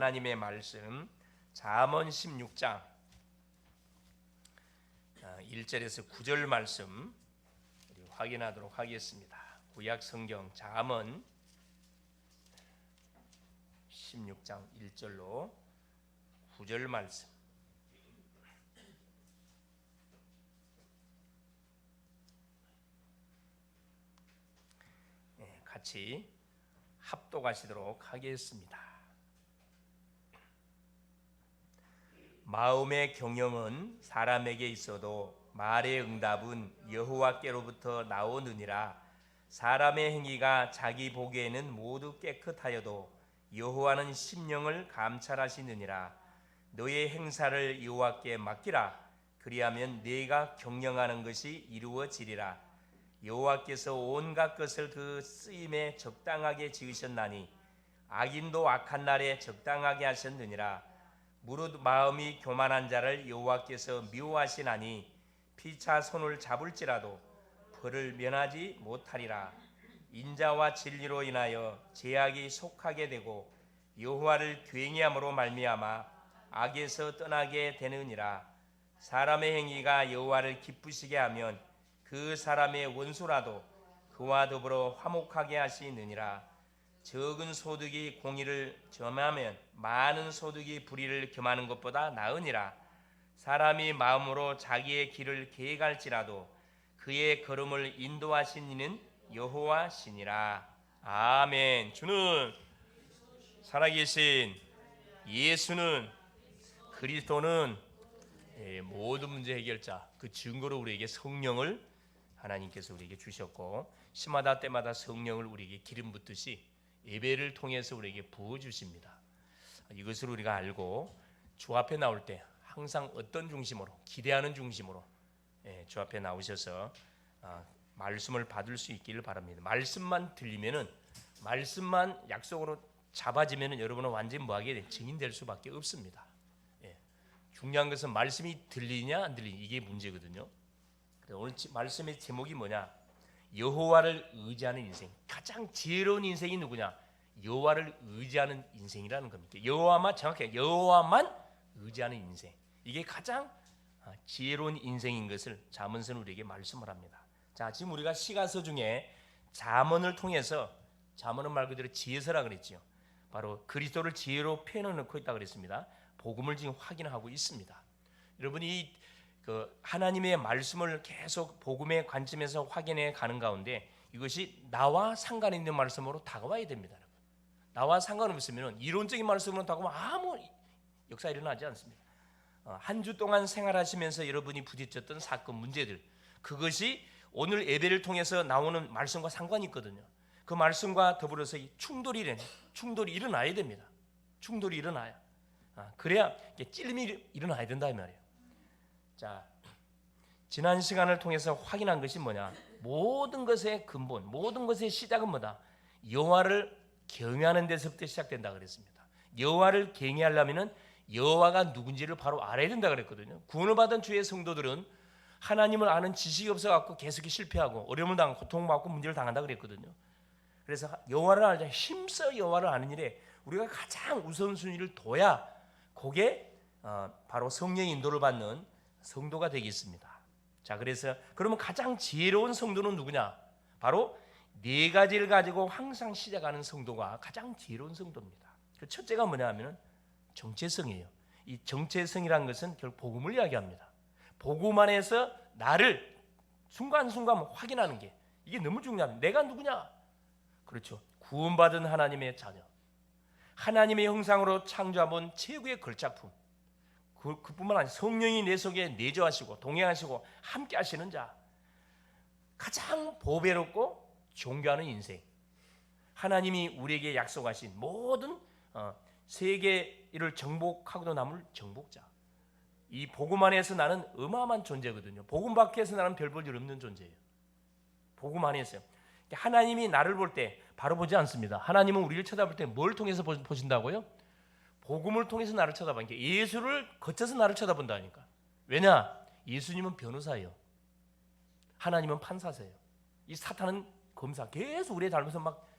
하나님의 말씀 잠언 16장 1절에서 9절 말씀 우리 확인하도록 하겠습니다. 구약 성경 잠언 16장 1절로 9절 말씀. 같이 합독하시도록 하겠습니다. 마음의 경영은 사람에게 있어도 말의 응답은 여호와께로부터 나오느니라. 사람의 행위가 자기 보기에는 모두 깨끗하여도 여호와는 심령을 감찰하시느니라. 너의 행사를 여호와께 맡기라. 그리하면 네가 경영하는 것이 이루어지리라. 여호와께서 온갖 것을 그 쓰임에 적당하게 지으셨나니 악인도 악한 날에 적당하게 하셨느니라. 무릇 마음이 교만한 자를 여호와께서 미워하시나니 피차 손을 잡을지라도 벌을 면하지 못하리라. 인자와 진리로 인하여 제약이 속하게 되고 여호와를 굉이함으로 말미암아 악에서 떠나게 되느니라. 사람의 행위가 여호와를 기쁘시게 하면 그 사람의 원수라도 그와 더불어 화목하게 하시느니라. 적은 소득이 공의를 점하면 많은 소득이 불의를 겸하는 것보다 나으니라. 사람이 마음으로 자기의 길을 계획할지라도 그의 걸음을 인도하신 이는 여호와시니라. 아멘. 주는 살아계신 예수는 그리스도는 모든 문제 해결자, 그 증거로 우리에게 성령을 하나님께서 우리에게 주셨고 시마다 때마다 성령을 우리에게 기름 붓듯이 예배를 통해서 우리에게 부어주십니다. 이것을 우리가 알고 주 앞에 나올 때 항상 어떤 중심으로, 기대하는 중심으로 주 앞에 나오셔서 말씀을 받을 수 있기를 바랍니다. 말씀만 들리면은, 말씀만 약속으로 잡아지면은 여러분은 완전히 뭐하게 돼? 증인될 수밖에 없습니다. 중요한 것은 말씀이 들리냐 안 들리냐, 이게 문제거든요. 오늘 말씀의 제목이 뭐냐? 여호와를 의지하는 인생. 가장 지혜로운 인생이 누구냐? 여호와를 의지하는 인생이라는 겁니다. 여호와만, 정확하게 여호와만 의지하는 인생, 이게 가장 지혜로운 인생인 것을 잠언서는 우리에게 말씀을 합니다. 자, 지금 우리가 시가서 중에 잠언을 통해서, 잠언은 말 그대로 지혜서라 그랬지요. 바로 그리스도를 지혜로 표현해 놓고 있다 그랬습니다. 복음을 지금 확인하고 있습니다. 여러분이 하나님의 말씀을 계속 복음의 관점에서 확인해 가는 가운데 이것이 나와 상관 있는 말씀으로 다가와야 됩니다. 여러분. 나와 상관없으면, 이론적인 말씀으로 다가오면 아무 역사 일어나지 않습니다. 한 주 동안 생활하시면서 여러분이 부딪혔던 사건, 문제들, 그것이 오늘 예배를 통해서 나오는 말씀과 상관이 있거든요. 그 말씀과 더불어서 충돌이 일어나야 됩니다. 충돌이 일어나야, 그래야 찔림이 일어나야 된다 이 말이에요. 자, 지난 시간을 통해서 확인한 것이 뭐냐? 모든 것의 근본, 모든 것의 시작은 뭐다? 여호와를 경외하는 데서부터 시작된다 그랬습니다. 여호와를 경외하려면은 여호와가 누군지를 바로 알아야 된다 그랬거든요. 구원을 받은 주의 성도들은 하나님을 아는 지식이 없어갖고 계속 실패하고 어려움을 당하고 고통받고 문제를 당한다 그랬거든요. 그래서 여호와를 알자, 힘써 여호와를 아는 일에 우리가 가장 우선순위를 둬야 그게 바로 성령의 인도를 받는 성도가 되겠습니다. 자, 그래서 그러면 가장 지혜로운 성도는 누구냐? 바로 네 가지를 가지고 항상 시작하는 성도가 가장 지혜로운 성도입니다. 그 첫째가 뭐냐 하면 정체성이에요. 이 정체성이란 것은 결국 복음을 이야기합니다. 복음 안에서 나를 순간순간 확인하는 게, 이게 너무 중요합니다. 내가 누구냐? 그렇죠. 구원받은 하나님의 자녀, 하나님의 형상으로 창조한 최고의 걸작품, 그뿐만 아니라 성령이 내 속에 내주하시고 동행하시고 함께 하시는 자, 가장 보배롭고 존귀하는 인생, 하나님이 우리에게 약속하신 모든 세계를 정복하고도 남을 정복자, 이 복음 안에서 나는 어마어마한 존재거든요. 복음 밖에서 나는 별 볼 일 없는 존재예요. 복음 안에서요. 하나님이 나를 볼 때 바로 보지 않습니다. 하나님은 우리를 쳐다볼 때 뭘 통해서 보신다고요? 복음을 통해서 나를 쳐다보니까, 예수를 거쳐서 나를 쳐다본다니까. 왜냐? 예수님은 변호사예요. 하나님은 판사세요. 이 사탄은 검사, 계속 우리의 잘못을 막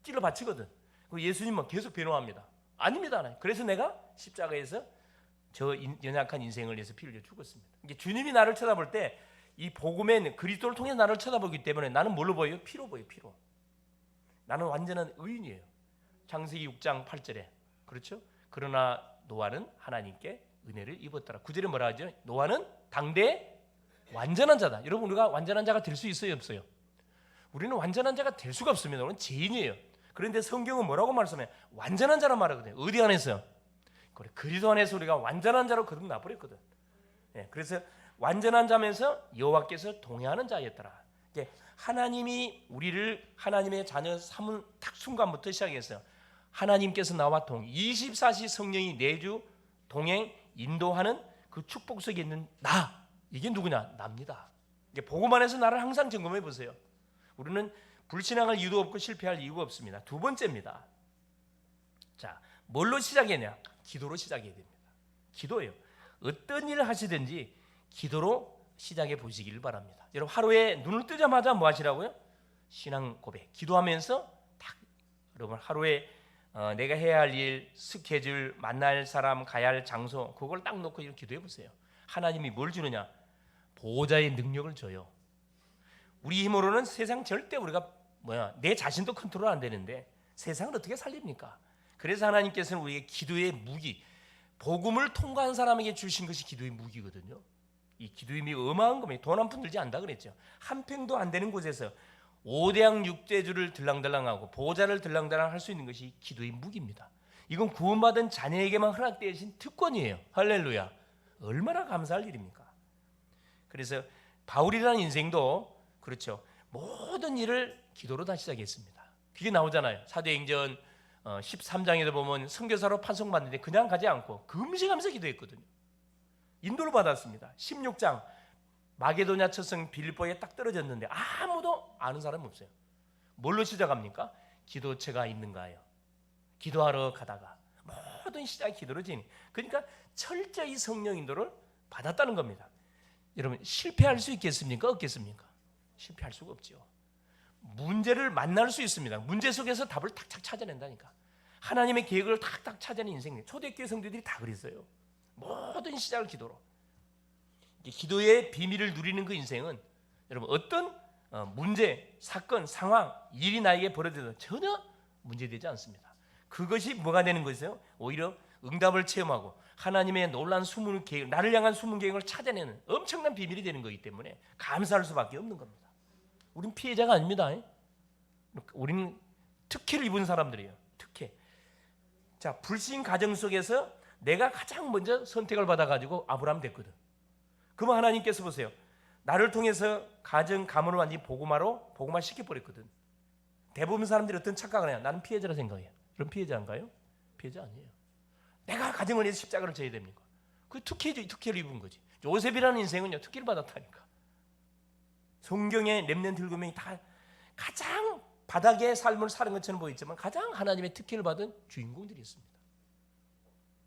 찔러 바치거든. 예수님은 계속 변호합니다. 아닙니다. 그래서 내가 십자가에서 저 연약한 인생을 위해서 피를 흘려 죽었습니다. 이게 주님이 나를 쳐다볼 때 이 복음의 그리스도를 통해 나를 쳐다보기 때문에 나는 뭘로 보여요? 피로 보여요. 피로. 나는 완전한 의인이에요. 창세기 6장 8절에 그렇죠? 그러나 노아는 하나님께 은혜를 입었더라. 9절에 뭐라 하죠? 노아는 당대 완전한 자다. 여러분 우리가 완전한 자가 될 수 있어요? 없어요? 우리는 완전한 자가 될 수가 없습니다. 우리는 죄인이에요. 그런데 성경은 뭐라고 말씀해요? 완전한 자란 말하거든요. 어디 안에서요? 그래, 그리스도 안에서 우리가 완전한 자로 거듭나 버렸거든. 예, 그래서 완전한 자면서 여호와께서 동행하는 자였더라. 하나님이 우리를 하나님의 자녀 삼은 딱 순간부터 시작했어요. 하나님께서 나와 24시 성령이 내주 동행 인도하는 그 축복 속에 있는 나. 이게 누구냐? 납니다. 복음 안에서 나를 항상 점검해 보세요. 우리는 불신앙할 이유도 없고 실패할 이유가 없습니다. 두 번째입니다. 자, 뭘로 시작했냐? 기도로 시작해야 됩니다. 기도예요. 어떤 일을 하시든지 기도로 시작해 보시기를 바랍니다. 여러분 하루에 눈을 뜨자마자 뭐 하시라고요? 신앙 고백. 기도하면서 딱 여러분 하루에 내가 해야 할 일, 스케줄, 만날 사람, 가야 할 장소 그걸 딱 놓고 이렇게 기도해 보세요. 하나님이 뭘 주느냐? 보호자의 능력을 줘요. 우리 힘으로는 세상 절대 우리가 내 자신도 컨트롤 안 되는데 세상을 어떻게 살립니까? 그래서 하나님께서는 우리에게 기도의 무기, 복음을 통과한 사람에게 주신 것이 기도의 무기거든요. 이 기도의 힘이 어마어마한 겁니다. 돈 한 푼 들지 않다 그랬죠. 한 평도 안 되는 곳에서 5대양 6대주를 들랑들랑하고 보호자를 들랑들랑 할 수 있는 것이 기도의 무기입니다. 이건 구원받은 자녀에게만 허락되신 특권이에요. 할렐루야. 얼마나 감사할 일입니까? 그래서 바울이라는 인생도 그렇죠. 모든 일을 기도로 다 시작했습니다. 그게 나오잖아요. 사도행전 13장에도 보면 선교사로 판송받는데 그냥 가지 않고 금식하면서 기도했거든요. 인도를 받았습니다. 16장 마게도냐 첫성 빌립보에 딱 떨어졌는데 아무도 아는 사람 없어요. 뭘로 시작합니까? 기도처가 있는가요? 기도하러 가다가 모든 시작이 기도로 지니. 그러니까 철저히 성령 인도를 받았다는 겁니다. 여러분 실패할 수 있겠습니까? 없겠습니까? 실패할 수가 없죠. 문제를 만날 수 있습니다. 문제 속에서 답을 탁탁 찾아낸다니까. 하나님의 계획을 탁탁 찾아내는 인생. 초대교회 성도들이 다 그랬어요. 모든 시작을 기도로. 기도의 비밀을 누리는 그 인생은 여러분 어떤 문제, 사건, 상황, 일이 나에게 벌어져도 전혀 문제되지 않습니다. 그것이 뭐가 되는 것이요? 오히려 응답을 체험하고 하나님의 놀라운 숨은 계획, 나를 향한 숨은 계획을 찾아내는 엄청난 비밀이 되는 거기 때문에 감사할 수밖에 없는 겁니다. 우린 피해자가 아닙니다. 우리는 특혜를 입은 사람들이에요. 특혜. 자, 불신 가정 속에서 내가 가장 먼저 선택을 받아가지고 아브라함 됐거든. 그러면 하나님께서 보세요. 나를 통해서 가정, 가문을 완전히 복음화 시켜버렸거든. 대부분 사람들이 어떤 착각을 해요? 나는 피해자라 생각해요. 그럼 피해자인가요? 피해자 아니에요. 내가 가정을 위해서 십자가를 져야 됩니까? 그 특혜죠. 특혜를 입은 거지. 요셉이라는 인생은요, 특혜를 받았다니까. 성경의 렘넌트 7명이 다 가장 바닥의 삶을 사는 것처럼 보이지만 가장 하나님의 특혜를 받은 주인공들이었습니다.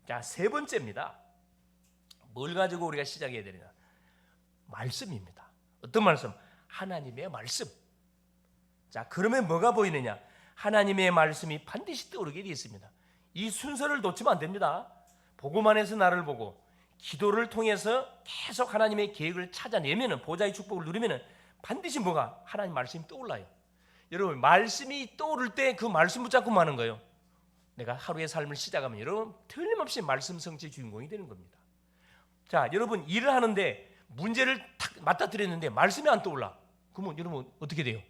자, 세 번째입니다. 뭘 가지고 우리가 시작해야 되느냐? 말씀입니다. 어떤 말씀? 하나님의 말씀. 자, 그러면 뭐가 보이느냐? 하나님의 말씀이 반드시 떠오르게 되어 있습니다. 이 순서를 놓치면 안 됩니다. 복음 안에서 나를 보고 기도를 통해서 계속 하나님의 계획을 찾아내면은 보좌의 축복을 누리면은 반드시 뭐가? 하나님 말씀이 떠올라요. 여러분 말씀이 떠오를 때 그 말씀 붙잡고 마는 거예요. 내가 하루의 삶을 시작하면 여러분 틀림없이 말씀 성취의 주인공이 되는 겁니다. 자, 여러분 일을 하는데 문제를 탁 맞닥뜨렸는데 말씀이 안 떠올라. 그러면 여러분 어떻게 돼요?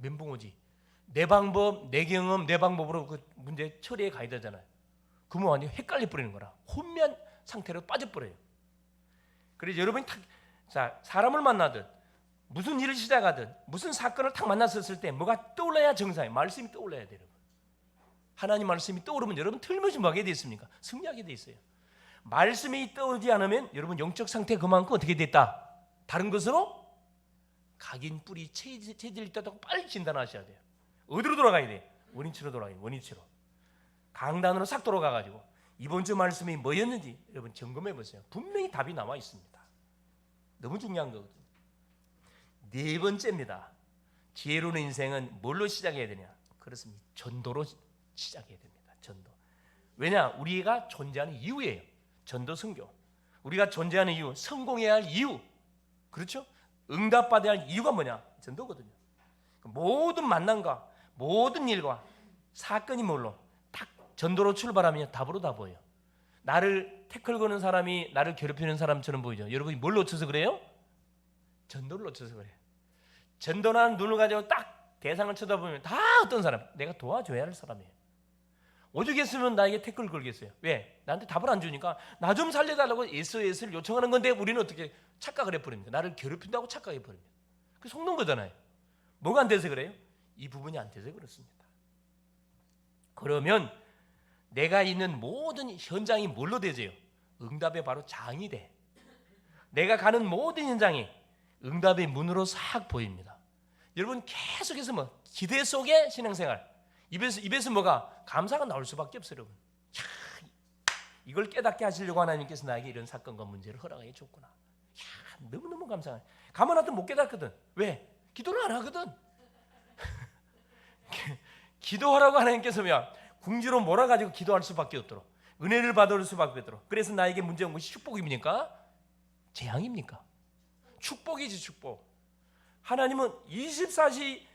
멘붕 오지. 내 방법, 내 경험, 내 방법으로 그 문제 처리해 가야 되잖아요. 그러면 완전히 헷갈려 버리는 거라. 혼미한 상태로 빠져버려요. 그래서 여러분이 자, 사람을 만나든 무슨 일을 시작하든 무슨 사건을 탁 만났었을 때 뭐가 떠올라야 정상이에요. 말씀이 떠올라야 돼요. 하나님 말씀이 떠오르면 여러분 틀림없이 뭐 하게 돼 있습니까? 승리하게 돼 있어요. 말씀이 떠오르지 않으면 여러분 영적 상태 그만큼 어떻게 됐다? 다른 것으로 각인, 뿌리, 체질이 있다고 빨리 진단하셔야 돼요. 어디로 돌아가야 돼? 원인치로 돌아가야 돼요. 원인치로. 강단으로 싹 돌아가가지고 이번 주 말씀이 뭐였는지 여러분 점검해 보세요. 분명히 답이 나와 있습니다. 너무 중요한 거거든요. 네 번째입니다. 지혜로운 인생은 뭘로 시작해야 되냐? 그렇습니다. 전도로 시작해야 됩니다. 전도. 왜냐? 우리가 존재하는 이유예요. 전도 선교. 우리가 존재하는 이유, 성공해야 할 이유, 그렇죠? 응답받아야 할 이유가 뭐냐? 전도거든요. 모든 만남과 모든 일과 사건이 뭘로? 딱 전도로 출발하면 답으로 다 보여요. 나를 태클 거는 사람이 나를 괴롭히는 사람처럼 보이죠. 여러분이 뭘 놓쳐서 그래요? 전도를 놓쳐서 그래요. 전도라는 눈을 가지고 딱 대상을 쳐다보면 다 어떤 사람? 내가 도와줘야 할 사람이에요. 오죽했으면 나에게 태클을 걸겠어요. 왜? 나한테 답을 안 주니까 나 좀 살려달라고 SOS를 요청하는 건데 우리는 어떻게 착각을 해버립니다. 나를 괴롭힌다고 착각해버립니다. 그게 속는 거잖아요. 뭐가 안 돼서 그래요? 이 부분이 안 돼서 그렇습니다. 그러면 내가 있는 모든 현장이 뭘로 되세요? 응답의 바로 장이 돼. 내가 가는 모든 현장이 응답의 문으로 싹 보입니다. 여러분 계속해서 기대 속의 신앙생활, 입에서 뭐가 감사가 나올 수밖에 없어요. 여러분, 이걸 깨닫게 하시려고 하나님께서 나에게 이런 사건과 문제를 허락해 줬구나. 너무너무 감사해. 가만 놔도 못 깨닫거든. 왜? 기도를 안 하거든. 기도하라고 하나님께서 궁지로 몰아가지고 기도할 수밖에 없도록, 은혜를 받을 수밖에 없도록. 그래서 나에게 문제 온 것이 축복입니까? 재앙입니까? 축복이지, 축복. 하나님은 24시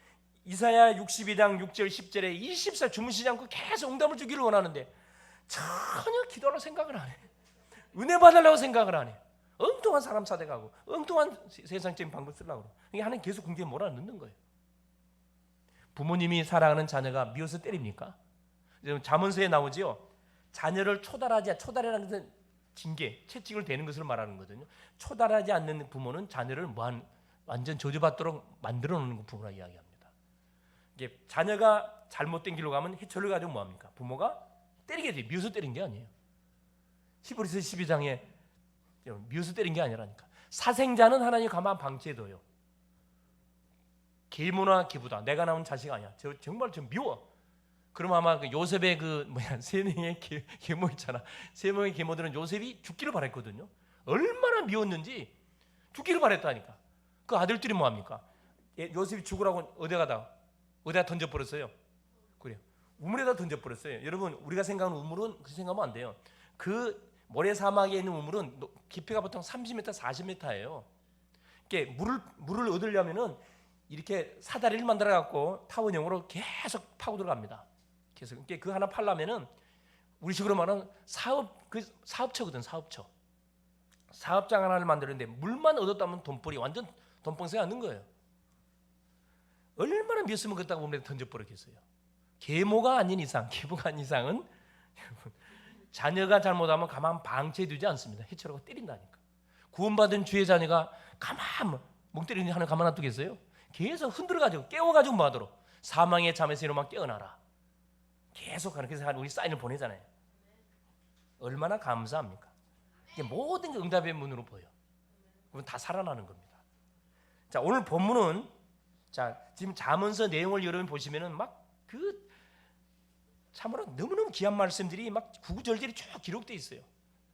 이사야 62장 6절 10절에 24 주무시지 않고 계속 응답을 주기를 원하는데 전혀 기도하려고 생각을 안 해. 은혜 받으려고 생각을 안 해. 엉뚱한 사람 사대가고 엉뚱한 세상적인 방법 쓰려고 그러고. 하나님 계속 궁지에 몰아넣는 거예요. 부모님이 사랑하는 자녀가 미워서 때립니까? 잠언서에 나오지요. 자녀를 초달이라는 것은 징계, 채찍을 대는 것을 말하는 거거든요. 초달하지 않는 부모는 자녀를 완전 저주받도록 만들어 놓는 부모라 이야기합니다. 이게 자녀가 잘못된 길로 가면 해초를 가지고 뭐합니까? 부모가 때리게 돼요. 미워서 때린 게 아니에요. 히브리서 12장에 미워서 때린 게 아니라니까. 사생자는 하나님 가만 방치해둬요. 계모나 계부다. 내가 낳은 자식 아니야. 정말 좀 미워. 그럼 아마 요셉의 세 명의 계모 있잖아. 세 명의 계모들은 요셉이 죽기를 바랬거든요. 얼마나 미웠는지 죽기를 바랬다니까. 그 아들들이 뭐합니까? 요셉이 죽으라고 어디다 던져버렸어요. 그래요. 우물에다 던져버렸어요. 여러분, 우리가 생각하는 우물은 그렇게 생각하면 안 돼요. 그 모래 사막에 있는 우물은 깊이가 보통 30m, 40m예요. 이렇게 물을 얻으려면은 이렇게 사다리를 만들어 갖고 타원형으로 계속 파고 들어갑니다. 계속 그 하나 팔려면은 우리식으로 말하면 사업처거든, 사업처. 사업장 하나를 만드는데 물만 얻었다면 돈벌이 완전 돈봉쇄가 안 는 거예요. 얼마나 미웠으면 그렇다고 우물에 던져버렸겠어요. 계모가 아닌 이상, 계모가 아닌 이상은 여러분, 자녀가 잘못하면 가만 방치해두지 않습니다. 해치라고 때린다니까. 구원받은 주의 자녀가 가만 멍 때리는 하나 가만 놔두겠어요? 계속 흔들어가지고 깨워가지고 뭐하도록 사망의 잠에서 일어나 깨어나라. 계속 하는, 그래서 우리 사인을 보내잖아요. 얼마나 감사합니까? 이게 모든 게 응답의 문으로 보여. 그럼 다 살아나는 겁니다. 자, 오늘 본문은 지금 잠언서 내용을 여러분 보시면은 참으로 너무너무 귀한 말씀들이 구구절절이 쭉 기록되어 있어요.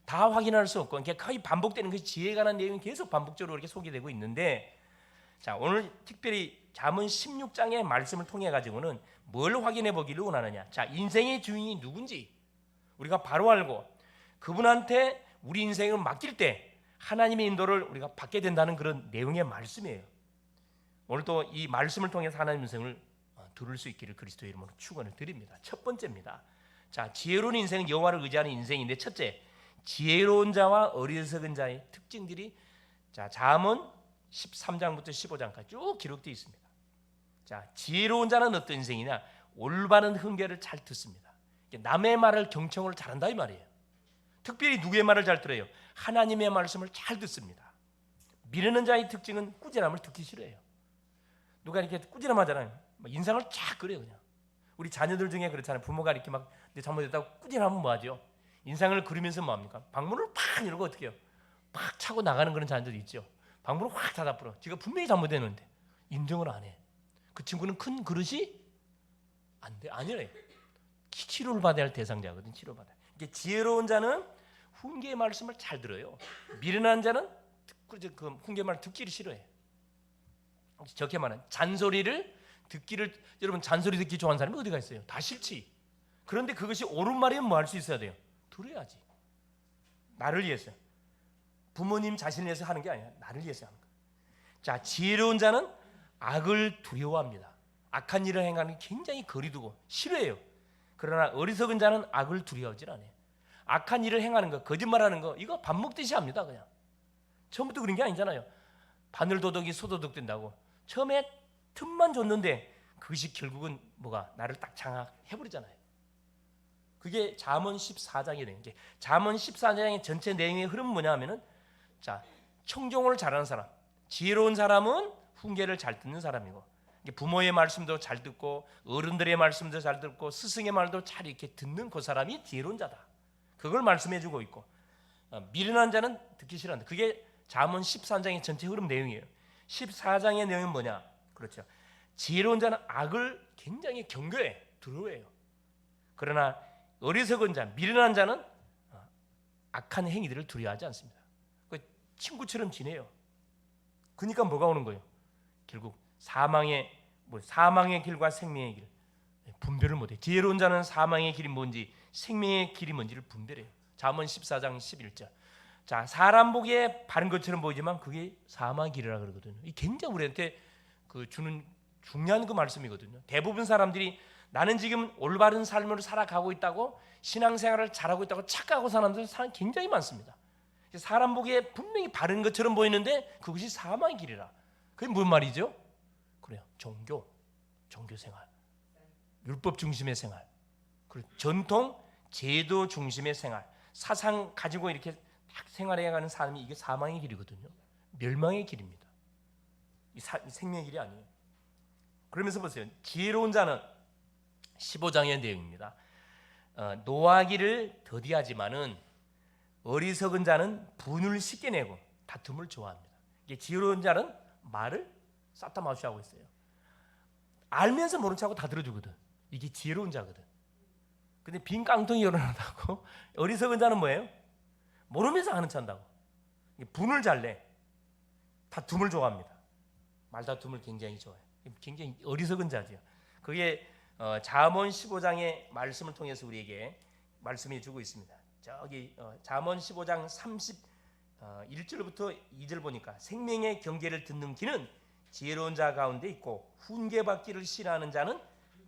다 확인할 수 없고 거의 반복되는 것이 지혜에 관한 내용이 계속 반복적으로 이렇게 소개되고 있는데, 자, 오늘 특별히 잠언 16장의 말씀을 통해 가지고는 뭘 확인해 보기를 원하느냐? 자, 인생의 주인이 누군지 우리가 바로 알고 그분한테 우리 인생을 맡길 때 하나님의 인도를 우리가 받게 된다는 그런 내용의 말씀이에요. 오늘도 이 말씀을 통해서 하나님의 인생을 들을 수 있기를 그리스도의 이름으로 축원을 드립니다. 첫 번째입니다. 자, 지혜로운 인생은 여호와를 의지하는 인생인데, 첫째, 지혜로운 자와 어리석은 자의 특징들이 잠언 13장부터 15장까지 쭉 기록되어 있습니다. 자, 지혜로운 자는 어떤 인생이냐? 올바른 훈계를 잘 듣습니다. 남의 말을 경청을 잘한다 이 말이에요. 특별히 누구의 말을 잘 들어요? 하나님의 말씀을 잘 듣습니다. 미루는 자의 특징은 꾸지람을 듣기 싫어해요. 누가 이렇게 꾸지람하잖아요. 인상을 쫙 그려요. 그냥 우리 자녀들 중에 그렇잖아요. 부모가 이렇게 내 잘못했다고 꾸지람하면 뭐하죠? 인상을 그리면서 뭐합니까? 방문을 팍 열고 어떻게 해요? 팍 차고 나가는 그런 자녀들이 있죠. 방문을 확 닫아버려. 지가 분명히 잘못했는데 인정을 안 해. 그 친구는 큰 그릇이 안 돼. 아니래. 치료를 받아야 할 대상자거든. 치료받아야. 이게 지혜로운 자는 훈계의 말씀을 잘 들어요. 미련한 자는 그 훈계의 말을 듣기를 싫어해. 적게 말하면 잔소리를 듣기를, 여러분 잔소리 듣기 좋아하는 사람이 어디가 있어요? 다 싫지. 그런데 그것이 옳은 말이면 뭐 할 수 있어야 돼요? 들어야지. 나를 위해서. 부모님 자신을 위해서 하는 게 아니야. 나를 위해서 하는 거야. 자, 지혜로운 자는 악을 두려워합니다. 악한 일을 행하는 게 굉장히 거리두고 싫어해요. 그러나 어리석은 자는 악을 두려워하지 않아요. 악한 일을 행하는 거, 거짓말하는 거, 이거 밥 먹듯이 합니다. 그냥 처음부터 그런 게 아니잖아요. 바늘도덕이 소도덕 된다고 처음에 틈만 줬는데 그것이 결국은 뭐가 나를 딱 장악해버리잖아요. 그게 잠언 14장이 되는 게, 잠언 14장의 전체 내용의 흐름은 뭐냐 하면은, 자, 청종을 잘하는 사람, 지혜로운 사람은 훈계를 잘 듣는 사람이고, 부모의 말씀도 잘 듣고 어른들의 말씀도 잘 듣고 스승의 말도 잘 이렇게 듣는 그 사람이 지혜로운 자다. 그걸 말씀해주고 있고, 미련한 자는 듣기 싫어한다. 그게 잠언 13장의 전체 흐름 내용이에요. 14장의 내용은 뭐냐? 그렇죠. 지혜로운 자는 악을 굉장히 경계해, 두려워해요. 그러나 어리석은 자, 미련한 자는 악한 행위들을 두려워하지 않습니다. 친구처럼 지내요. 그러니까 뭐가 오는 거예요? 결국 사망의 길과 생명의 길 분별을 못해. 지혜로운 자는 사망의 길이 뭔지 생명의 길이 뭔지를 분별해요. 잠언 14장 11절. 자, 사람 보기에 바른 것처럼 보이지만 그게 사망의 길이라 그러거든요. 이 굉장히 우리한테 주는 중요한 그 말씀이거든요. 대부분 사람들이 나는 지금 올바른 삶을 살아가고 있다고, 신앙생활을 잘하고 있다고 착각하고 사는 사람 굉장히 많습니다. 사람 보기에 분명히 바른 것처럼 보이는데 그것이 사망의 길이라. 그게 무슨 말이죠? 그래요. 종교생활, 율법 중심의 생활, 그리고 전통, 제도 중심의 생활, 사상 가지고 이렇게 딱 생활해가는 사람이 이게 사망의 길이거든요. 멸망의 길입니다. 이 생명의 길이 아니에요. 그러면서 보세요. 지혜로운 자는 15장의 내용입니다. 노하기를 더디하지만은 어리석은 자는 분을 쉽게 내고 다툼을 좋아합니다. 이게 지혜로운 자는 말을 싹다마시하고 있어요. 알면서 모른 척하고 다 들어주거든. 이게 지혜로운 자거든. 근데 빈 깡통이 열어놓는다고. 어리석은 자는 뭐예요? 모르면서 하는 척한다고. 분을 잘 내. 다툼을 좋아합니다. 말다툼을 굉장히 좋아해요. 굉장히 어리석은 자죠. 그게 잠언 15장의 말씀을 통해서 우리에게 말씀해 주고 있습니다. 저기 잠언 15장 31절부터 2절 보니까, 생명의 경계를 듣는 귀는 지혜로운 자 가운데 있고 훈계받기를 싫어하는 자는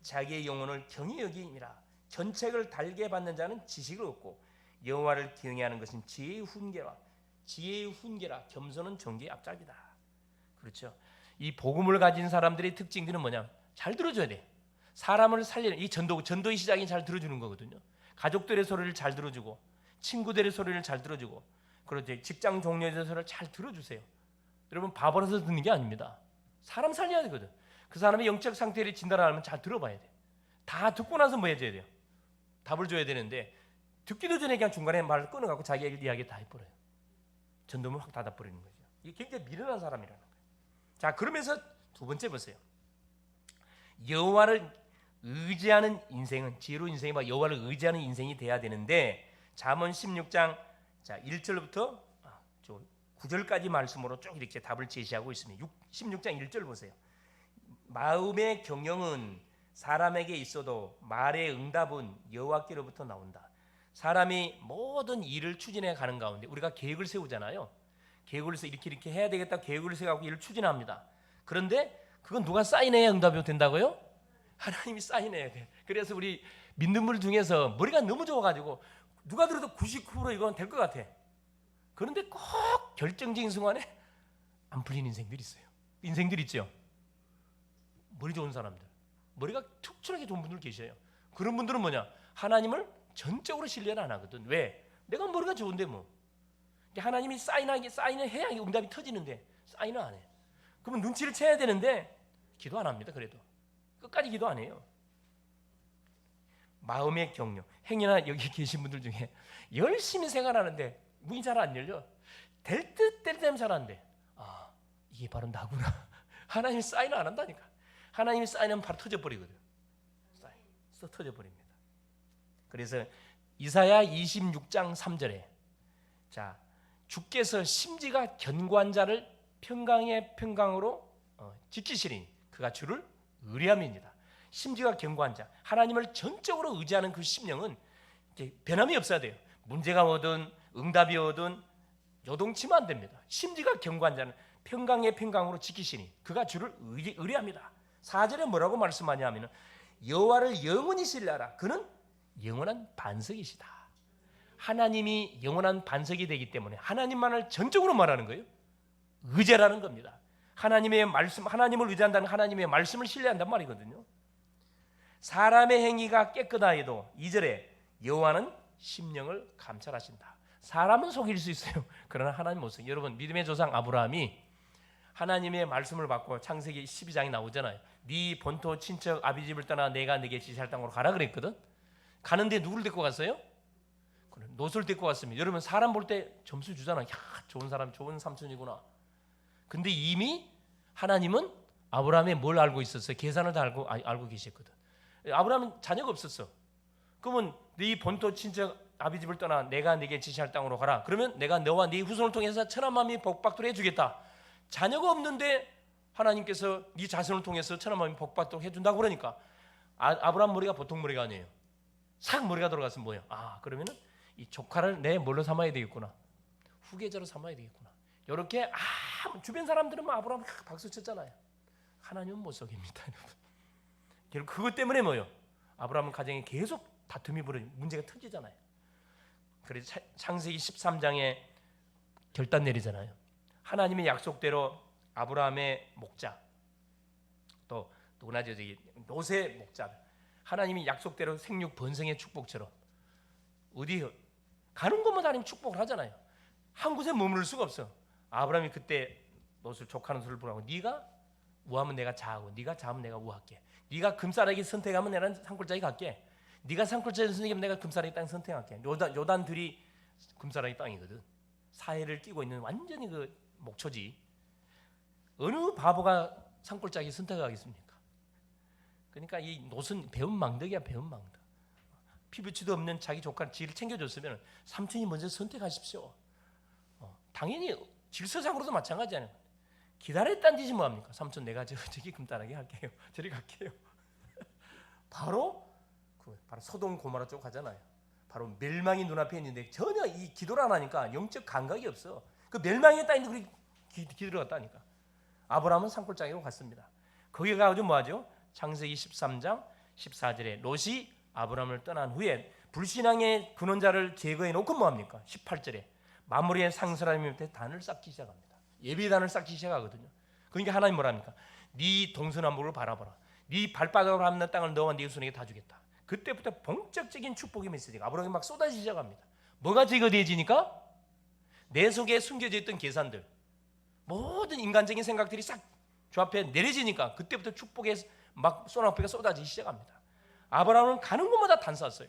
자기의 영혼을 경히 여김이라. 견책을 달게 받는 자는 지식을 얻고 여호와를 경외하는 것은 지혜의 훈계라. 겸손은 정죄의 앞잡이다. 그렇죠. 이 복음을 가진 사람들의 특징들은 뭐냐? 잘 들어줘야 돼. 사람을 살리는 이 전도의 시작이 잘 들어주는 거거든요. 가족들의 소리를 잘 들어주고, 친구들의 소리를 잘 들어주고, 그렇지, 직장 동료의 소리를 잘 들어주세요. 여러분, 바보라서 듣는 게 아닙니다. 사람 살려야 되거든. 그 사람의 영적 상태를 진단하려면 잘 들어봐야 돼. 다 듣고 나서 뭐 해줘야 돼요? 답을 줘야 되는데, 듣기도 전에 그냥 중간에 말을 끊어갖고 자기 이야기 다 해버려요. 전도문 확 닫아버리는 거죠. 이게 굉장히 미련한 사람이라는 거예요. 자, 그러면서 두 번째 보세요. 여호와를 의지하는 인생은, 지혜로운 인생이 막 여호와를 의지하는 인생이 돼야 되는데, 잠언 16장 1절부터 9절까지 말씀으로 쭉 이렇게 답을 제시하고 있습니다. 16장 1절 보세요. 마음의 경영은 사람에게 있어도 말의 응답은 여호와께로부터 나온다. 사람이 모든 일을 추진해 가는 가운데 우리가 계획을 세우잖아요. 계획을 세워 이렇게 해야 되겠다 계획을 세우고 일을 추진합니다. 그런데 그건 누가 사인해야 응답이 된다고요? 하나님이 사인해야 돼. 그래서 우리 믿는 분 중에서 머리가 너무 좋아가지고 누가 들어도 99% 이건 될 것 같아. 그런데 꼭 결정적인 순간에 안 풀리는 인생들이 있어요. 인생들 있죠. 머리 좋은 사람들, 머리가 특출나게 좋은 분들 계셔요. 그런 분들은 뭐냐? 하나님을 전적으로 신뢰는 안 하거든. 왜? 내가 머리가 좋은데 뭐. 하나님이 사인을 해야 응답이 터지는데 사인을 안 해. 그러면 눈치를 채야 되는데 기도 안 합니다. 그래도 끝까지 기도 안 해요. 마음의 격려. 행여나 여기 계신 분들 중에 열심히 생활하는데 문이 잘 안 열려. 될 듯 될 때면 잘 안 돼. 아, 이게 바로 나구나. 하나님이 사인을 안 한다니까. 하나님이 사인하면 바로 터져버리거든. 사인 써 터져버립니다. 그래서 이사야 26장 3절에 자, 주께서 심지가 견고한 자를 평강의 평강으로 지키시리니 그가 주를 의뢰함입니다. 심지가 견고한 자, 하나님을 전적으로 의지하는 그 심령은 변함이 없어야 돼요. 문제가 오든 응답이 오든 요동치면 안 됩니다. 심지가 견고한 자는 평강의 평강으로 지키시니 그가 주를 의뢰합니다. 4절에 뭐라고 말씀하냐 하면 여호와를 영원히 신뢰하라. 그는 영원한 반석이시다. 하나님이 영원한 반석이 되기 때문에 하나님만을 전적으로 말하는 거예요. 의지라는 겁니다. 하나님의 말씀, 하나님을 의지한다는 하나님의 말씀을 신뢰한단 말이거든요. 사람의 행위가 깨끗하여도 2절에 여호와는 심령을 감찰하신다. 사람은 속일 수 있어요. 그러나 하나님 못 속여요. 여러분, 믿음의 조상 아브라함이 하나님의 말씀을 받고 창세기 12장이 나오잖아요. 네 본토 친척 아비 집을 떠나 내가 네게 지시할 땅으로 가라 그랬거든. 가는데 누구를 데리고 갔어요? 롯을 데리고 갔습니다. 여러분, 사람 볼 때 점수 주잖아요. 야, 좋은 사람, 좋은 삼촌이구나. 근데 이미 하나님은 아브라함이 뭘 알고 있었어요? 계산을 다 알고 계셨거든. 아브라함은 자녀가 없었어. 그러면 네 본토 친척 아비 집을 떠나 내가 네게 지시할 땅으로 가라. 그러면 내가 너와 네 후손을 통해서 천한 만민이 복받도록 해주겠다. 자녀가 없는데 하나님께서 네 자손을 통해서 천한 만민이 복받도록 해준다고 그러니까 아브라함 머리가 보통 머리가 아니에요. 싹 머리가 들어갔으면 뭐예요? 아, 그러면은 이 조카를 내 뭘로 삼아야 되겠구나. 후계자로 삼아야 되겠구나. 이렇게 주변 사람들은 아브라함 박수 쳤잖아요. 하나님은 못 속입니다. 여러분, 그것 때문에 뭐예요? 아브라함은 가정에 계속 다툼이 벌어지고 문제가 터지잖아요. 그래서 창세기 13장에 결단 내리잖아요. 하나님의 약속대로 아브라함의 목자 또 누구나 저기 롯의 목자, 하나님이 약속대로 생육 번성의 축복처럼 어디 가는 곳마다 하나님 축복을 하잖아요. 한 곳에 머무를 수가 없어. 아브라함이 그때 롯을 조카는 소리를 보라고, 네가 우하면 내가 자하고 네가 자하면 내가 우할게. 네가 금싸라기 선택하면 내가 산골짜기 갈게. 네가 산골짜기 선택하면 내가 금싸라기 땅 선택할게. 요단들이 금싸라기 땅이거든. 사해를 끼고 있는 완전히 그 목초지. 어느 바보가 산골짜기 선택하겠습니까? 그러니까 이 롯은 배은 망덕이야, 배은 망덕. 피부치도 없는 자기 조카 지를 챙겨줬으면 삼촌이 먼저 선택하십시오. 당연히 질서상으로도 마찬가지잖아요. 기다렸다는 짓이 뭐합니까? 삼촌 내가 저기 금따라기 할게요. 저리 갈게요. 바로 소돔 고모라 쪽 가잖아요. 바로 멸망이 눈앞에 있는데 전혀 이 기도를 안 하니까 영적 감각이 없어. 그 멸망의 땅인데 그렇게 기도를 갔다니까. 아브라함은 산골짜기로 갔습니다. 거기 가가지고 뭐하죠? 창세기 13장 14절에 롯이 아브라함을 떠난 후에 불신앙의 근원자를 제거해 놓고 뭐합니까? 18절에 마무리의 상스라님 밑에 단을 쌓기 시작합니다. 예비단을 쌓기 시작하거든요. 그러니까 하나님 뭐랍니까? 네 동서남북을 바라보라. 네 발바닥으로 함는 땅을 너와 네 후손에게 다 주겠다. 그때부터 본격적인 축복의 메시지가 아브라함이 막 쏟아지기 시작합니다. 뭐가 제거되어지니까? 내 속에 숨겨져 있던 계산들, 모든 인간적인 생각들이 싹 조합해 내려지니까 그때부터 축복의 막 소나기가 쏟아지기 시작합니다. 아브라함은 가는 곳마다 단 쌌어요.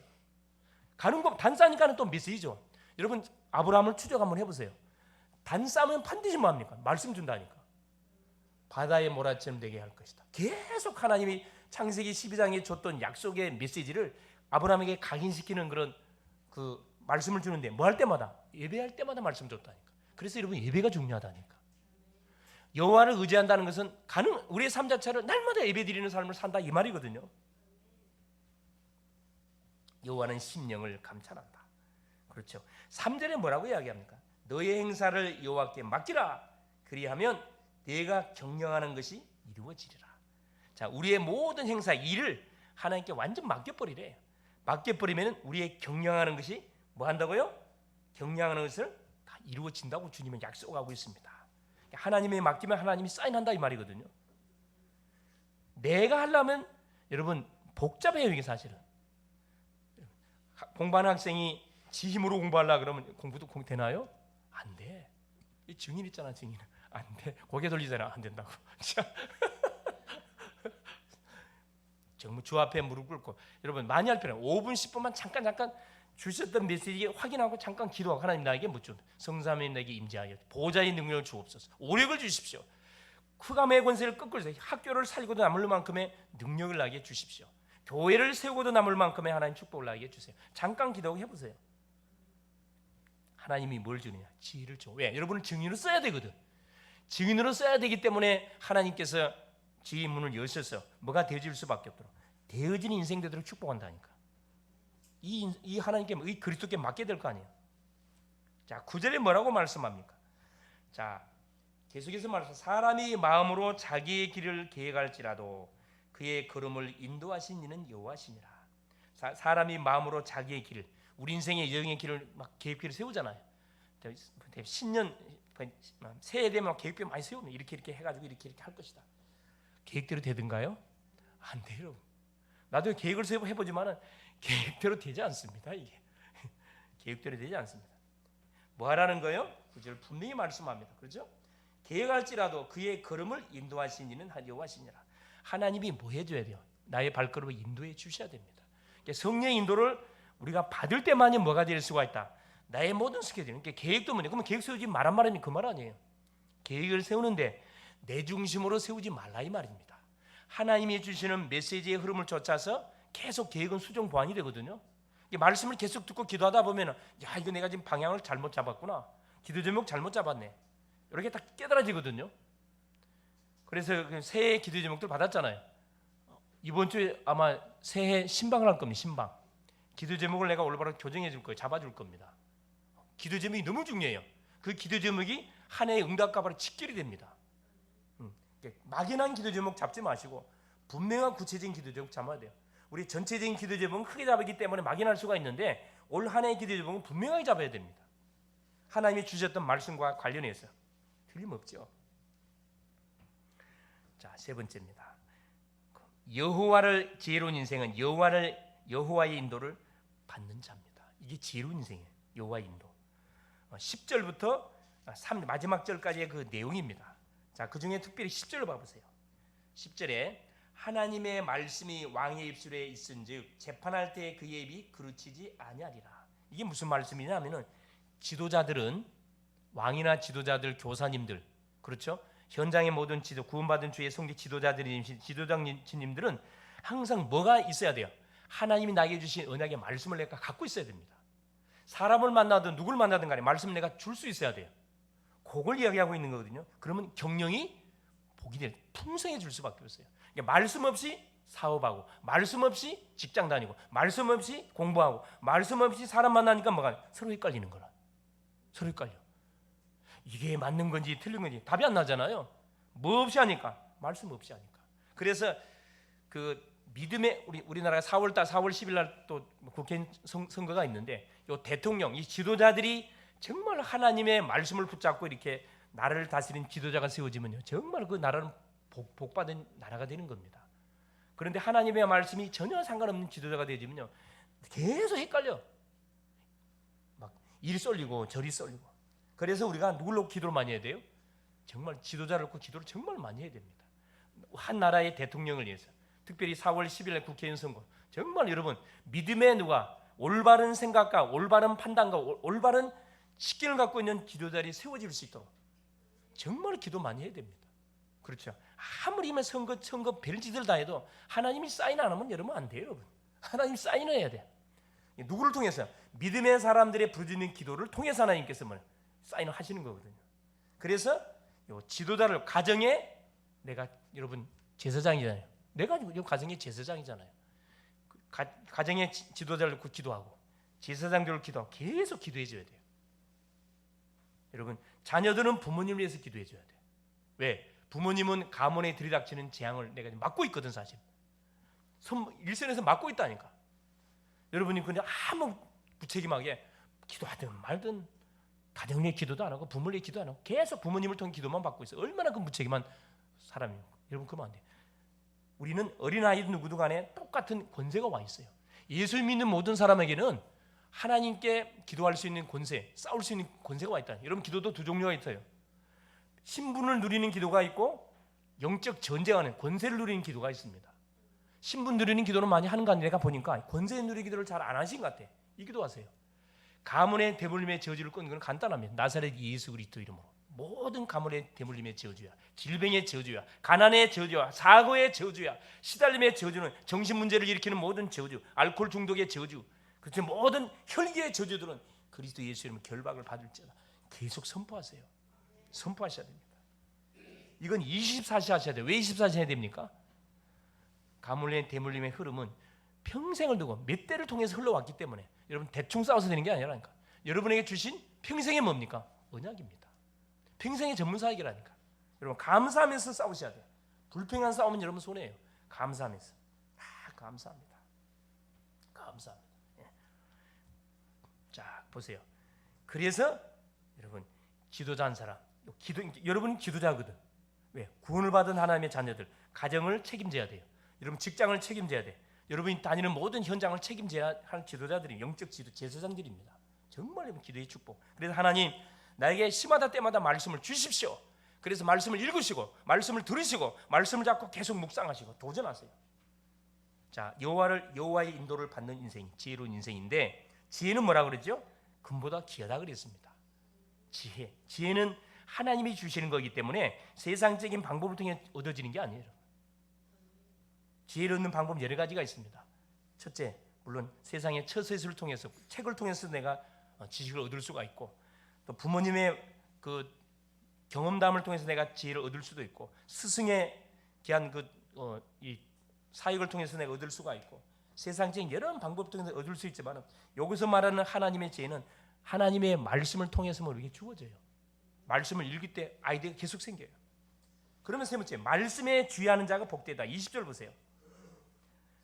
가는 곳 단 싸니까는 또 메시지죠. 여러분, 아브라함을 추적 한번 해보세요. 단 싸면 반드시 뭐합니까? 말씀 준다니까. 바다의 모라처럼 되게 할 것이다. 계속 하나님이 창세기 12장에 줬던 약속의 메시지를 아브라함에게 각인시키는 그런 그 말씀을 주는데 뭐 할 때마다? 예배할 때마다 말씀 줬다니까. 그래서 여러분, 예배가 중요하다니까. 여호와를 의지한다는 것은 우리의 삶 자체를 날마다 예배드리는 삶을 산다 이 말이거든요. 여호와는 심령을 감찰한다. 그렇죠. 3절에 뭐라고 이야기합니까? 너의 행사를 여호와께 맡기라. 그리하면 내가 경영하는 것이 이루어지리라. 자, 우리의 모든 행사, 일을 하나님께 완전 맡겨버리래. 맡겨버리면 우리의 경영하는 것이 뭐 한다고요? 경영하는 것을 다 이루어진다고 주님은 약속하고 있습니다. 하나님에 맡기면 하나님이 사인한다 이 말이거든요. 내가 하려면 여러분 복잡해요. 이게 사실은 공부하는 학생이 지 힘으로 공부하려 그러면 공부도 되나요? 안 돼. 이 증인 있잖아, 증인. 안 돼. 고개 돌리잖아. 안 된다고. 정말 주 앞에 무릎 꿇고 여러분 많이 할 필요 없어요. 5분 10분만 잠깐 주셨던 메시지 확인하고 잠깐 기도하고 하나님 나에게 묻죠. 성삼위 내게 임재하여 보좌의 능력을 주옵소서. 오력을 주십시오. 흑암의 권세를 꺾으소서. 학교를 살고도 남을 만큼의 능력을 나에게 주십시오. 교회를 세우고도 남을 만큼의 하나님 축복을 나에게 주세요. 잠깐 기도하고 해보세요. 하나님이 뭘 주느냐? 지혜를 줘. 왜? 여러분은 증인으로 써야 되거든. 증인으로 써야 되기 때문에 하나님께서 지혜의 문을 여셔서 뭐가 되어질 수밖에 없도록 되어지는 인생대로 축복한다니까. 이 하나님께, 이 그리스도께 맡게 될 거 아니에요. 자, 9절에 뭐라고 말씀합니까? 자, 계속해서 말해서 사람이 마음으로 자기의 길을 계획할지라도 그의 걸음을 인도하신 이는 여호와시니라. 사람이 마음으로 자기의 길을, 우리 인생의 여정의 길을 막 계획표를 세우잖아요. 신년 새해 되면 계획표 많이 세우면 이렇게 해가지고 이렇게 할 것이다. 계획대로 되든가요? 안 돼요. 나도 계획을 해보지만은 계획대로 되지 않습니다. 이게 계획대로 되지 않습니다. 뭐 하라는 거예요? 구절 분명히 말씀합니다. 그렇죠? 계획할지라도 그의 걸음을 인도하신 이는 여호와시니라. 하나님이 뭐 해줘야 돼요? 나의 발걸음을 인도해 주셔야 됩니다. 성령의 인도를 우리가 받을 때만이 뭐가 될 수가 있다. 나의 모든 스케줄, 그러니까 계획도 뭐냐? 그러면 계획 세우지 말란 그 말 아니에요. 계획을 세우는데 내 중심으로 세우지 말라 이 말입니다. 하나님이 주시는 메시지의 흐름을 쫓아서 계속 계획은 수정 보완이 되거든요. 말씀을 계속 듣고 기도하다 보면 야, 이거 내가 지금 방향을 잘못 잡았구나, 기도 제목 잘못 잡았네, 이렇게 다 깨달아지거든요. 그래서 새해 기도 제목들 받았잖아요. 이번 주에 아마 새해 신방을 할 겁니다. 신방 기도 제목을 내가 올바로 교정해 줄 거예요. 잡아줄 겁니다. 기도 제목이 너무 중요해요. 그 기도 제목이 한 해의 응답과 바로 직결이 됩니다. 막연한 기도 제목 잡지 마시고 분명한 구체적인 기도 제목 잡아야 돼요. 우리 전체적인 기도 제목은 크게 잡기 때문에 막연할 수가 있는데 올 한 해의 기도 제목은 분명하게 잡아야 됩니다. 하나님이 주셨던 말씀과 관련해서 틀림없죠. 자, 세 번째입니다. 여호와를 지혜로운 인생은 여호와의 인도를 받는 자입니다. 이게 지혜로운 인생이에요. 여호와의 인도. 10절부터 마지막 절까지의 그 내용입니다. 자, 그 중에 특별히 10절을 봐보세요. 10절에 하나님의 말씀이 왕의 입술에 있은즉 재판할 때 그의 입이 그르치지 아니하리라. 이게 무슨 말씀이냐면은 지도자들은, 왕이나 지도자들, 교사님들, 그렇죠? 현장의 모든 지도, 구원받은 주의 성직 지도장님들은 항상 뭐가 있어야 돼요? 하나님이 나에게 주신 언약의 말씀을 내가 갖고 있어야 됩니다. 사람을 만나든 누굴 만나든 간에 말씀을 내가 줄 수 있어야 돼요. 그걸 이야기하고 있는 거거든요. 그러면 경영이 복이 될, 풍성해질 수밖에 없어요. 그러니까 말씀 없이 사업하고, 말씀 없이 직장 다니고, 말씀 없이 공부하고, 말씀 없이 사람 만나니까 뭐가 서로 헷갈리는 거라. 서로 헷갈려. 이게 맞는 건지 틀린 건지 답이 안 나잖아요. 뭐 없이 하니까, 말씀 없이 하니까. 그래서 그 믿음의 우리나라가 4월 10일 날 또 국회 선거가 있는데, 요 대통령, 이 지도자들이 정말 하나님의 말씀을 붙잡고 이렇게 나라를 다스리는 지도자가 세워지면요, 정말 그 나라는 복받은 나라가 되는 겁니다. 그런데 하나님의 말씀이 전혀 상관없는 지도자가 되어지면요, 계속 헷갈려. 막 이리 쏠리고 저리 쏠리고. 그래서 우리가 누굴로 기도를 많이 해야 돼요? 정말 지도자를 놓고 기도를 정말 많이 해야 됩니다. 한 나라의 대통령을 위해서. 특별히 4월 10일 국회의원 선거, 정말 여러분 믿음의 누가 올바른 생각과 올바른 판단과 올바른 식견을 갖고 있는 지도자들이 세워질 수 있도록 정말 기도 많이 해야 됩니다. 그렇죠? 아무리 선거 별짓을 다 해도 하나님이 사인 안 하면 여러분 안 돼요. 여러분, 하나님 사인을 해야 돼요. 누구를 통해서? 믿음의 사람들의 부르짖는 기도를 통해서 하나님께서 사인을 하시는 거거든요. 그래서 요 지도자를, 가정에 내가 여러분 제사장이잖아요. 내가 이 가정의 제사장이잖아요. 가정의 지도자를 놓고 기도하고, 제사장들을 기도하고, 계속 기도해 줘야 돼요. 여러분, 자녀들은 부모님을 위해서 기도해 줘야 돼요. 왜? 부모님은 가문에 들이닥치는 재앙을 내가 막고 있거든. 사실 일선에서 막고 있다니까. 여러분이 그냥 아무 무책임하게 기도하든 말든 가정의 기도도 안 하고 부모의 기도 안 하고 계속 부모님을 통해 기도만 받고 있어요. 얼마나 그 무책임한 사람이에요. 여러분, 그러면 안 돼요. 우리는 어린아이 누구도 간에 똑같은 권세가 와 있어요. 예수 믿는 모든 사람에게는 하나님께 기도할 수 있는 권세, 싸울 수 있는 권세가 와 있다. 여러분, 기도도 두 종류가 있어요. 신분을 누리는 기도가 있고 영적 전쟁하는 권세를 누리는 기도가 있습니다. 신분 누리는 기도는 많이 하는 거 아니에요. 내가 보니까 권세 누리는 기도를 잘 안 하신 것 같아. 이 기도하세요. 가문의 대물림의 저주를 끊는 건 간단합니다. 나사렛 예수 그리스도 이름으로 모든 가문의 대물림의 저주야, 질병의 저주야, 가난의 저주야, 사고의 저주야, 시달림의 저주는 정신문제를 일으키는 모든 저주, 알코올 중독의 저주, 그렇죠? 모든 혈기의 저주들은 그리스도 예수 이름으로 결박을 받을지어다. 계속 선포하세요. 선포하셔야 됩니다. 이건 24시 하셔야 돼요. 왜 24시 해야 됩니까? 가물림의 대물림의 흐름은 평생을 두고 몇 대를 통해서 흘러왔기 때문에 여러분 대충 싸워서 되는 게 아니라니까. 여러분에게 주신 평생의 뭡니까? 언약입니다. 평생의 전문사역이라니까. 여러분 감사하면서 싸우셔야 돼요. 불평한 싸움은 여러분 손해예요. 감사하면서. 감사합니다. 감사합니다. 예. 자 보세요. 그래서 여러분 지도자 한 사람, 여러분 지도자거든. 왜? 구원을 받은 하나님의 자녀들 가정을 책임져야 돼요. 여러분 직장을 책임져야 돼. 여러분이 다니는 모든 현장을 책임져야 할 지도자들이 영적 지도 제사장들입니다. 정말 여러분 기도의 축복. 그래서 하나님 나에게 시마다 때마다 말씀을 주십시오. 그래서 말씀을 읽으시고 말씀을 들으시고 말씀을 잡고 계속 묵상하시고 도전하세요. 자, 여호와의 인도를 받는 인생, 지혜로운 인생인데 지혜는 뭐라 그러죠? 금보다 귀하다 그랬습니다. 지혜는 하나님이 주시는 거기 때문에 세상적인 방법을 통해 얻어지는 게 아니에요. 지혜를 얻는 방법 여러 가지가 있습니다. 첫째, 물론 세상의 처세술을 통해서 책을 통해서 내가 지식을 얻을 수가 있고, 또 부모님의 그 경험담을 통해서 내가 지혜를 얻을 수도 있고, 스승의 귀한 이 사역을 통해서 내가 얻을 수가 있고, 세상적인 여러 방법을 통해서 얻을 수 있지만 여기서 말하는 하나님의 지혜는 하나님의 말씀을 통해서 우리에게 주어져요. 말씀을 읽을 때 아이디어가 계속 생겨요. 그러면 세 번째, 말씀에 주의하는 자가 복되다. 20절 보세요.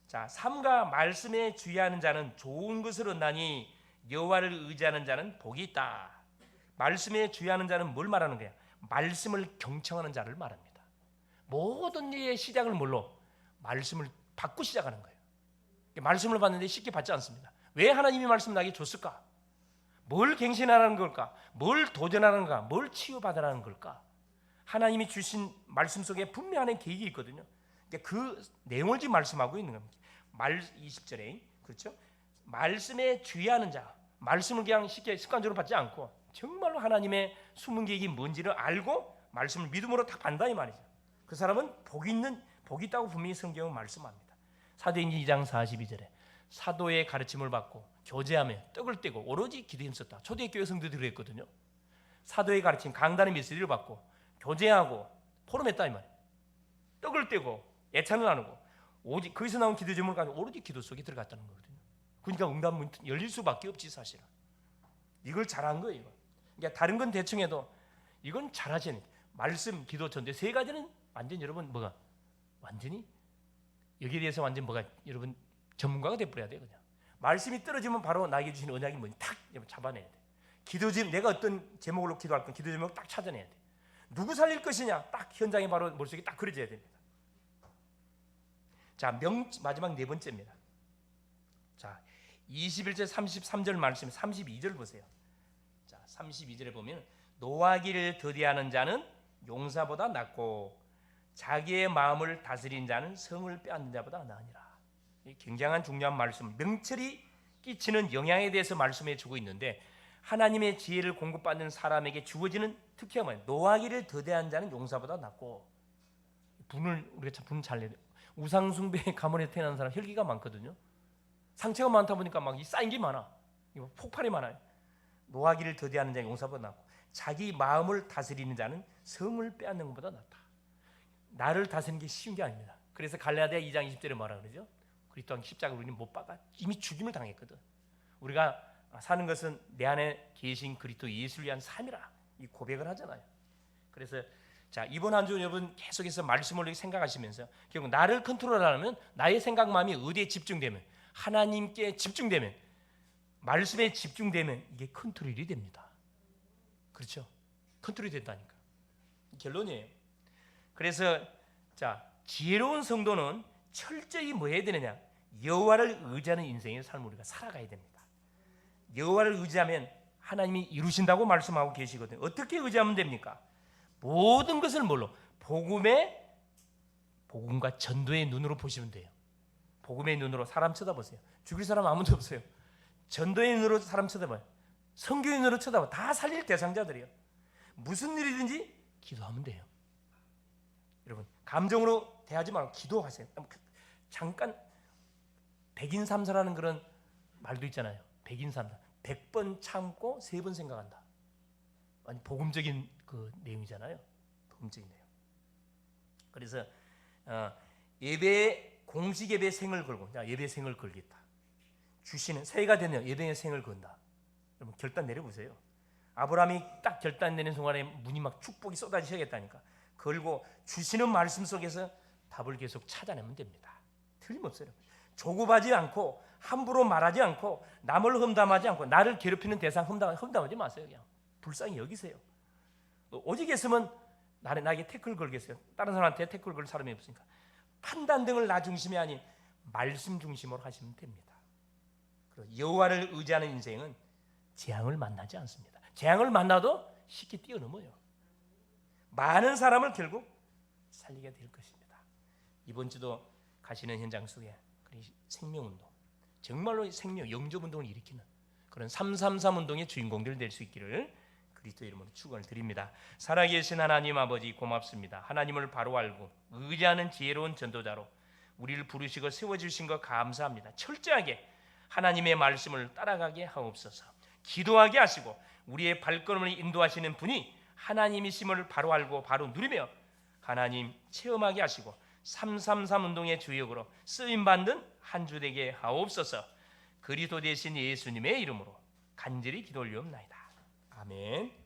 자, 삼가 말씀에 주의하는 자는 좋은 것을 얻나니 여호와를 의지하는 자는 복이 있다. 말씀에 주의하는 자는 뭘 말하는 거야? 말씀을 경청하는 자를 말합니다. 모든 일의 시작을 뭘로? 말씀을 받고 시작하는 거예요. 말씀을 받는데 쉽게 받지 않습니다. 왜 하나님이 말씀 나에게 줬을까? 뭘 갱신하라는 걸까? 뭘 도전하라는 걸까? 뭘 치유받으라는 걸까? 하나님이 주신 말씀 속에 분명한 계획이 있거든요. 그 내용을 지금 말씀하고 있는 겁니다. 20절에 그렇죠? 말씀에 주의하는 자, 말씀을 그냥 쉽게 습관적으로 받지 않고 정말로 하나님의 숨은 계획이 뭔지를 알고 말씀을 믿음으로 딱 받는다 이 말이죠. 그 사람은 복이 있다고 분명히 성경은 말씀합니다. 사도행전 2장 42절에 사도의 가르침을 받고 교제하며 떡을 떼고 오로지 기도에 힘썼다. 초대교회 성도들이 그랬거든요. 사도의 가르침 강단의 메시지를 받고 교제하고 포럼했다 이 말이에요. 떡을 떼고 애찬을 나누고 오직 거기서 나온 기도 제목을 가지고 오로지 기도 속에 들어갔다는 거거든요. 그러니까 응답문 열릴 수밖에 없지 사실은. 이걸 잘한 거예요. 그러니까 다른 건 대충 해도 이건 잘하시는 말씀, 기도, 전대 세 가지는 완전 여러분 완전히 여기에 대해서 완전 여러분 전문가가 돼버려야 돼요. 그냥 말씀이 떨어지면 바로 나에게 주신 언약이 뭔지 탁 잡아내야 돼. 기도 제목, 내가 어떤 제목으로 기도할 건 기도 제목 딱 찾아내야 돼. 누구 살릴 것이냐 딱 현장에 바로 머릿속에 딱 그려져야 됩니다. 자, 마지막 네 번째입니다. 자, 21절 33절 말씀 32절 보세요. 자, 32절에 보면 노하기를 더디하는 자는 용사보다 낫고 자기의 마음을 다스린 자는 성을 빼앗는 자보다 나으니라. 굉장한 중요한 말씀, 명철이 끼치는 영향에 대해서 말씀해 주고 있는데 하나님의 지혜를 공급받는 사람에게 주어지는 특혜가 뭐예요? 노하기를 더디한 자는 용사보다 낫고 우리가 참 분을 잘 내야 돼요. 우상숭배의 가문에 태어난 사람 혈기가 많거든요. 상처가 많다 보니까 막 쌓인 게 많아. 폭발이 많아요. 노하기를 더디하는 자는 용사보다 낫고 자기 마음을 다스리는 자는 성을 빼앗는 것보다 낫다. 나를 다스리는 게 쉬운 게 아닙니다. 그래서 갈라디아 2장 20절에 뭐라 그러죠? 그리스도 십자가로 우리는 못 박아 이미 죽임을 당했거든. 우리가 사는 것은 내 안에 계신 그리스도 예수를 위한 삶이라 이 고백을 하잖아요. 그래서 자, 이번 한 주 여러분 계속해서 말씀을 생각하시면서 결국 나를 컨트롤하려면 나의 생각 마음이 어디에 집중되면 하나님께 집중되면 말씀에 집중되면 이게 컨트롤이 됩니다. 그렇죠? 컨트롤이 된다니까. 결론이에요. 그래서 자, 지혜로운 성도는 철저히 뭐 해야 되느냐? 여호와를 의지하는 인생의 삶을 우리가 살아가야 됩니다. 여호와를 의지하면 하나님이 이루신다고 말씀하고 계시거든요. 어떻게 의지하면 됩니까? 모든 것을 뭘로? 복음과 전도의 눈으로 보시면 돼요. 복음의 눈으로 사람 쳐다보세요. 죽일 사람 아무도 없어요. 전도의 눈으로 사람 쳐다봐요. 선교의 눈으로 쳐다봐. 다 살릴 대상자들이에요. 무슨 일이든지 기도하면 돼요. 여러분 감정으로 대하지 말고 기도하세요. 잠깐 백인삼사라는 그런 말도 있잖아요. 백인삼사 100번 참고 3번 생각한다. 아니 복음적인 그 내용이잖아요. 복음적인 내용. 그래서 예배의 공식 예배 생을 걸고, 자, 예배 생을 걸겠다. 주시는 새해가 되면 예배의 생을 건다. 여러분 결단 내려보세요. 아브라함이 딱 결단 내는 순간에 문이 막 축복이 쏟아지셔야겠다니까. 걸고 주시는 말씀 속에서 답을 계속 찾아내면 됩니다. 틀림없어요. 조급하지 않고 함부로 말하지 않고 남을 험담하지 않고 나를 괴롭히는 대상 험담하지 마세요. 그냥 불쌍히 여기세요. 오직 있으면 나에게 태클 걸겠어요. 다른 사람한테 태클 걸 사람이 없으니까. 판단 등을 나 중심이 아닌 말씀 중심으로 하시면 됩니다. 여호와를 의지하는 인생은 재앙을 만나지 않습니다. 재앙을 만나도 쉽게 뛰어넘어요. 많은 사람을 결국 살리게 될 것입니다. 이번 주도 가시는 현장 속에 생명운동, 정말로 생명, 영접운동을 일으키는 그런 333 운동의 주인공들 될 수 있기를 그리스도 이름으로 축원을 드립니다. 살아계신 하나님 아버지 고맙습니다. 하나님을 바로 알고 의지하는 지혜로운 전도자로 우리를 부르시고 세워주신 것 감사합니다. 철저하게 하나님의 말씀을 따라가게 하옵소서. 기도하게 하시고 우리의 발걸음을 인도하시는 분이 하나님이심을 바로 알고 바로 누리며 하나님 체험하게 하시고 333 운동의 주역으로 쓰임받는 한 주 되게 하옵소서. 그리스도 되신 예수님의 이름으로 간절히 기도 올리옵나이다. 아멘.